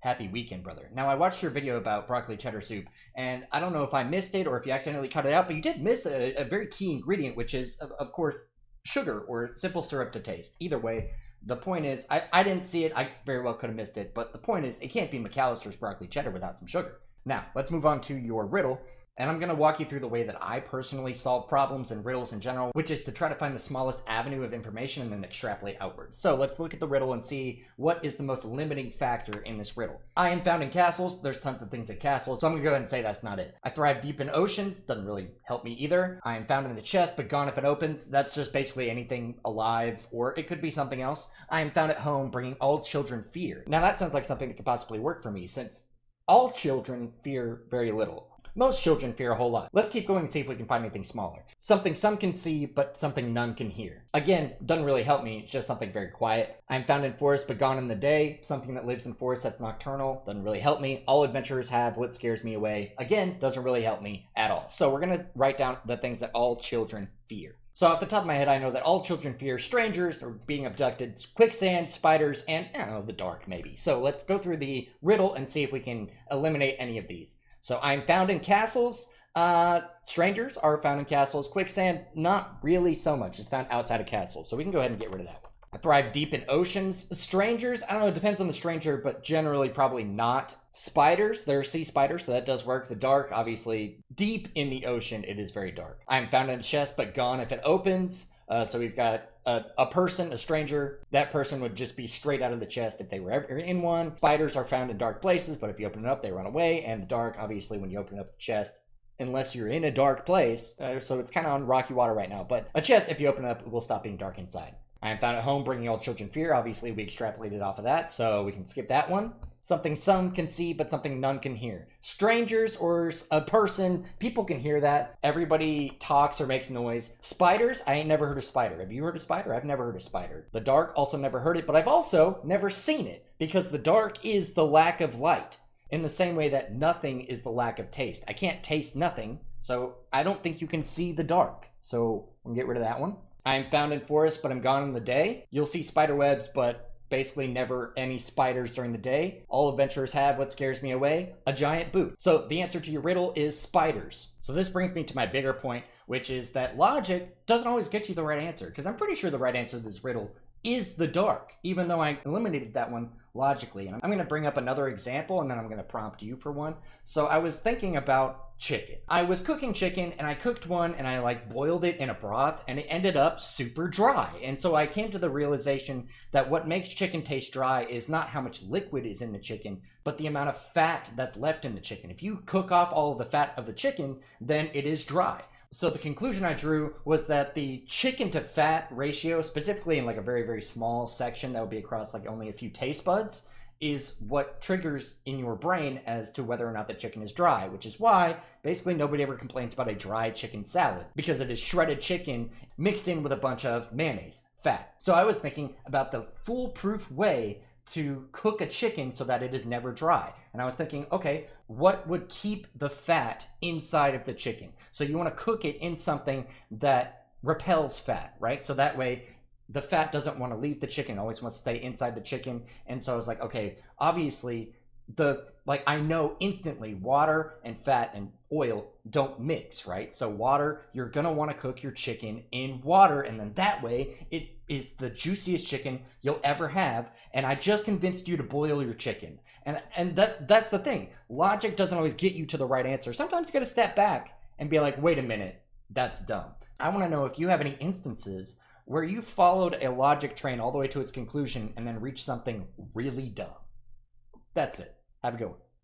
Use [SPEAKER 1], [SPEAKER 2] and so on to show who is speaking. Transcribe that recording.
[SPEAKER 1] happy weekend, brother. Now, I watched your video about broccoli cheddar soup, and I don't know if I missed it or if you accidentally cut it out, but you did miss a very key ingredient, which is, of course, sugar or simple syrup to taste. Either way, the point is, I didn't see it. I very well could have missed it, but the point is, it can't be McAllister's broccoli cheddar without some sugar. Now, let's move on to your riddle. And I'm going to walk you through the way that I personally solve problems and riddles in general, which is to try to find the smallest avenue of information and then extrapolate outwards. So let's look at the riddle and see what is the most limiting factor in this riddle. I am found in castles. There's tons of things at castles, so I'm going to go ahead and say that's not it. I thrive deep in oceans. Doesn't really help me either. I am found in the chest, but gone if it opens. That's just basically anything alive, or it could be something else. I am found at home, bringing all children fear. Now that sounds like something that could possibly work for me, since all children fear very little. Most children fear a whole lot. Let's keep going and see if we can find anything smaller. Something some can see, but something none can hear. Again, doesn't really help me. It's just something very quiet. I'm found in forest, but gone in the day. Something that lives in forest that's nocturnal. Doesn't really help me. All adventurers have what scares me away. Again, doesn't really help me at all. So we're going to write down the things that all children fear. So off the top of my head, I know that all children fear strangers or being abducted, quicksand, spiders, and, I don't know, the dark maybe. So let's go through the riddle and see if we can eliminate any of these. So I'm found in castles. Strangers are found in castles. Quicksand, not really so much. It's found outside of castles. So we can go ahead and get rid of that one. I thrive deep in oceans. Strangers, I don't know, it depends on the stranger, but generally probably not. Spiders, there are sea spiders, so that does work. The dark, obviously, deep in the ocean, it is very dark. I'm found in a chest, but gone if it opens. So we've got a person, a stranger. That person would just be straight out of the chest if they were ever in one. Spiders are found in dark places, but if you open it up, they run away. And the dark, obviously, when you open up the chest, unless you're in a dark place, so it's kind of on rocky water right now. But a chest, if you open it up, it will stop being dark inside. I am found at home, bringing all children fear. Obviously, we extrapolated off of that, so we can skip that one. Something some can see, but something none can hear. Strangers or a person, people can hear that. Everybody talks or makes noise. Spiders, I ain't never heard of spider. Have you heard of spider? I've never heard of spider. The dark, also never heard it, but I've also never seen it, because the dark is the lack of light, in the same way that nothing is the lack of taste. I can't taste nothing, so I don't think you can see the dark. So we'll get rid of that one. I'm found in forest, but I'm gone in the day. You'll see spider webs, but basically never any spiders during the day. All adventurers have what scares me away, a giant boot. So the answer to your riddle is spiders. So this brings me to my bigger point, which is that logic doesn't always get you the right answer, because I'm pretty sure the right answer to this riddle is the dark, even though I eliminated that one logically. And I'm going to bring up another example, and then I'm going to prompt you for one. So I was thinking about chicken. I was cooking chicken, and I cooked one, and I boiled it in a broth, and it ended up super dry. And so I came to the realization that what makes chicken taste dry is not how much liquid is in the chicken, but the amount of fat that's left in the chicken. If you cook off all of the fat of the chicken, then it is dry. So the conclusion I drew was that the chicken to fat ratio, specifically in a very, very small section that would be across only a few taste buds, is what triggers in your brain as to whether or not the chicken is dry, which is why basically nobody ever complains about a dry chicken salad, because it is shredded chicken mixed in with a bunch of mayonnaise, fat. So I was thinking about the foolproof way to cook a chicken so that it is never dry. And I was thinking, okay, what would keep the fat inside of the chicken? So you want to cook it in something that repels fat, right? So that way the fat doesn't want to leave the chicken, always wants to stay inside the chicken. And so I was like, okay, obviously I know instantly water and fat and oil don't mix, right? So water, you're going to want to cook your chicken in water, and then that way it is the juiciest chicken you'll ever have. And I just convinced you to boil your chicken. And that's the thing. Logic doesn't always get you to the right answer. Sometimes you got to step back and be like, wait a minute, that's dumb. I want to know if you have any instances where you followed a logic train all the way to its conclusion and then reached something really dumb. That's it. Have a good one.